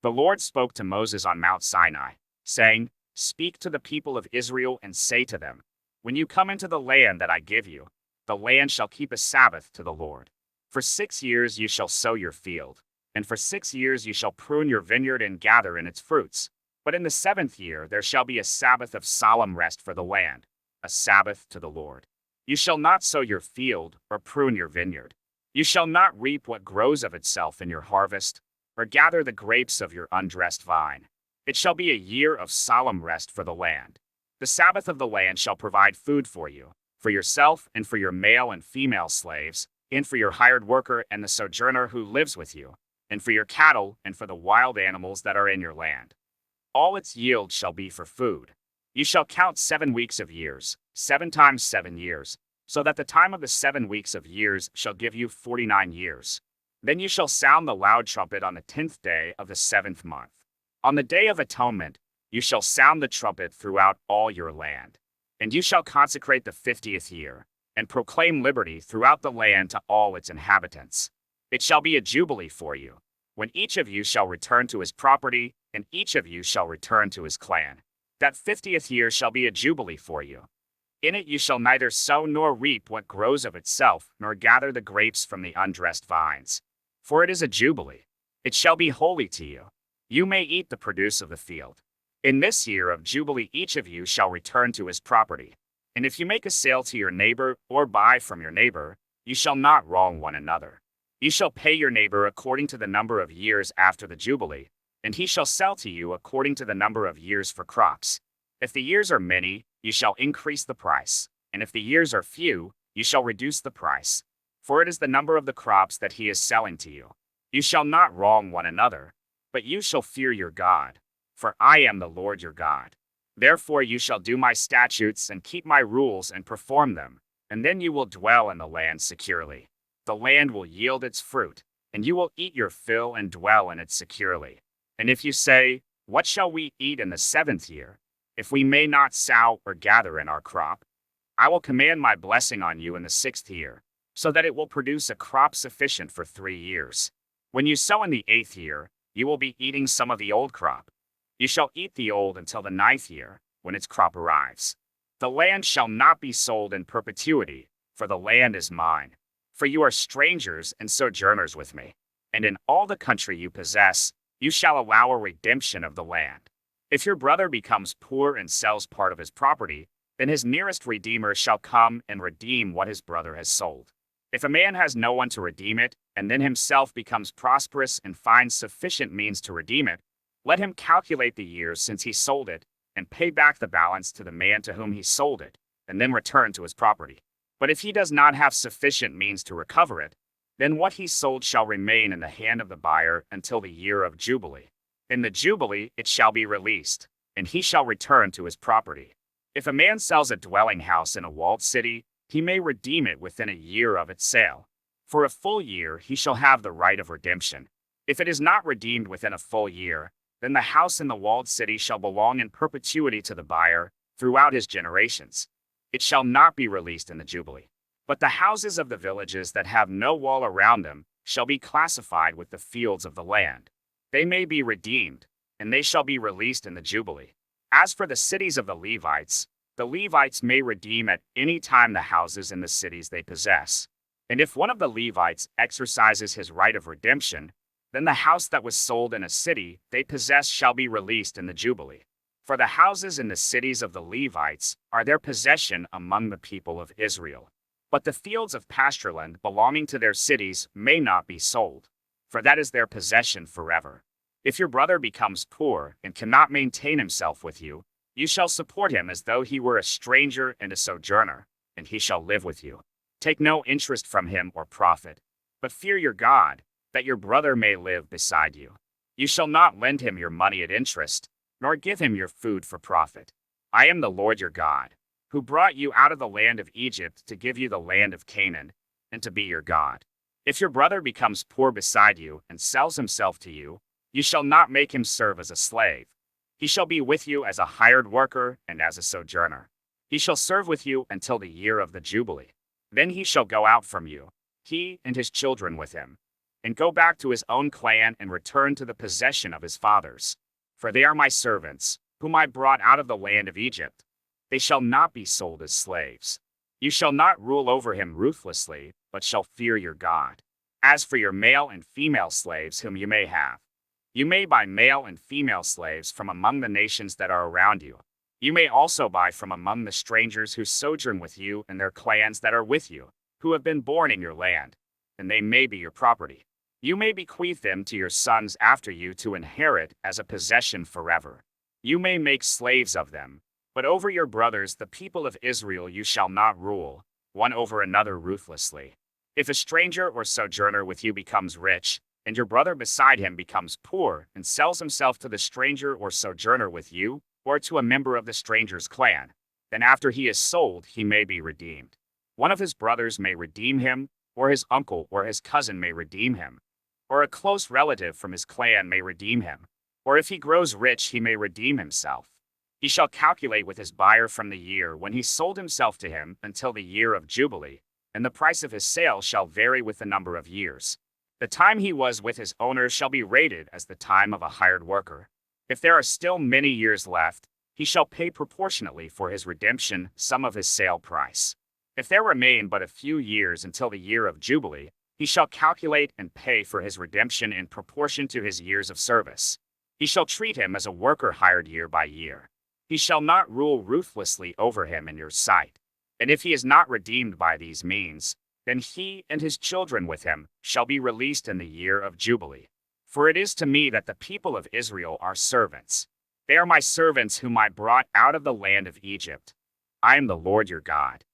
The Lord spoke to Moses on Mount Sinai, saying, "Speak to the people of Israel and say to them, when you come into the land that I give you, the land shall keep a Sabbath to the Lord. For 6 years you shall sow your field, and for 6 years you shall prune your vineyard and gather in its fruits. But in the 7th year there shall be a Sabbath of solemn rest for the land, a Sabbath to the Lord. You shall not sow your field or prune your vineyard. You shall not reap what grows of itself in your harvest, or gather the grapes of your undressed vine. It shall be a year of solemn rest for the land. The Sabbath of the land shall provide food for you, for yourself and for your male and female slaves, and for your hired worker and the sojourner who lives with you, and for your cattle and for the wild animals that are in your land. All its yield shall be for food. You shall count 7 weeks of years, 7 times 7 years, so that the time of the 7 weeks of years shall give you 49 years. Then you shall sound the loud trumpet on the 10th day of the 7th month. On the day of atonement, you shall sound the trumpet throughout all your land. And you shall consecrate the 50th year, and proclaim liberty throughout the land to all its inhabitants. It shall be a jubilee for you, when each of you shall return to his property, and each of you shall return to his clan. That 50th year shall be a jubilee for you. In it you shall neither sow nor reap what grows of itself, nor gather the grapes from the undressed vines. For it is a jubilee. It shall be holy to you. You may eat the produce of the field. In this year of jubilee each of you shall return to his property. And if you make a sale to your neighbor, or buy from your neighbor, you shall not wrong one another. You shall pay your neighbor according to the number of years after the jubilee, and he shall sell to you according to the number of years for crops. If the years are many, you shall increase the price, and if the years are few, you shall reduce the price. For it is the number of the crops that he is selling to you. You shall not wrong one another, but you shall fear your God, for I am the Lord your God. Therefore you shall do my statutes and keep my rules and perform them, and then you will dwell in the land securely. The land will yield its fruit, and you will eat your fill and dwell in it securely. And if you say, what shall we eat in the 7th year, if we may not sow or gather in our crop? I will command my blessing on you in the 6th year, so that it will produce a crop sufficient for 3 years. When you sow in the 8th year, you will be eating some of the old crop. You shall eat the old until the 9th year, when its crop arrives. The land shall not be sold in perpetuity, for the land is mine. For you are strangers and sojourners with me, and in all the country you possess, you shall allow a redemption of the land. If your brother becomes poor and sells part of his property, then his nearest redeemer shall come and redeem what his brother has sold. If a man has no one to redeem it, and then himself becomes prosperous and finds sufficient means to redeem it, let him calculate the years since he sold it, and pay back the balance to the man to whom he sold it, and then return to his property. But if he does not have sufficient means to recover it, then what he sold shall remain in the hand of the buyer until the year of Jubilee. In the Jubilee it shall be released, and he shall return to his property. If a man sells a dwelling house in a walled city, he may redeem it within a year of its sale. For a full year he shall have the right of redemption. If it is not redeemed within a full year, then the house in the walled city shall belong in perpetuity to the buyer throughout his generations. It shall not be released in the Jubilee. But the houses of the villages that have no wall around them shall be classified with the fields of the land. They may be redeemed, and they shall be released in the Jubilee. As for the cities of the Levites may redeem at any time the houses in the cities they possess. And if one of the Levites exercises his right of redemption, then the house that was sold in a city they possess shall be released in the Jubilee. For the houses in the cities of the Levites are their possession among the people of Israel. But the fields of pastureland belonging to their cities may not be sold, for that is their possession forever. If your brother becomes poor and cannot maintain himself with you, you shall support him as though he were a stranger and a sojourner, and he shall live with you. Take no interest from him or profit, but fear your God, that your brother may live beside you. You shall not lend him your money at interest, nor give him your food for profit. I am the Lord your God, who brought you out of the land of Egypt to give you the land of Canaan, and to be your God. If your brother becomes poor beside you and sells himself to you, you shall not make him serve as a slave. He shall be with you as a hired worker and as a sojourner. He shall serve with you until the year of the Jubilee. Then he shall go out from you, he and his children with him. and go back to his own clan and return to the possession of his fathers. For they are my servants, whom I brought out of the land of Egypt. They shall not be sold as slaves. You shall not rule over him ruthlessly, but shall fear your God. As for your male and female slaves whom you may have, you may buy male and female slaves from among the nations that are around you. You may also buy from among the strangers who sojourn with you and their clans that are with you, who have been born in your land, and they may be your property. You may bequeath them to your sons after you to inherit as a possession forever. You may make slaves of them, but over your brothers, the people of Israel, you shall not rule, one over another ruthlessly. If a stranger or sojourner with you becomes rich, and your brother beside him becomes poor and sells himself to the stranger or sojourner with you, or to a member of the stranger's clan, then after he is sold, he may be redeemed. One of his brothers may redeem him, or his uncle or his cousin may redeem him, or a close relative from his clan may redeem him, or if he grows rich, he may redeem himself. He shall calculate with his buyer from the year when he sold himself to him until the year of Jubilee, and the price of his sale shall vary with the number of years. The time he was with his owner shall be rated as the time of a hired worker. If there are still many years left, he shall pay proportionately for his redemption some of his sale price. If there remain but a few years until the year of Jubilee, he shall calculate and pay for his redemption in proportion to his years of service. He shall treat him as a worker hired year by year. He shall not rule ruthlessly over him in your sight. And if he is not redeemed by these means, then he and his children with him shall be released in the year of Jubilee. For it is to me that the people of Israel are servants. They are my servants whom I brought out of the land of Egypt. I am the Lord your God.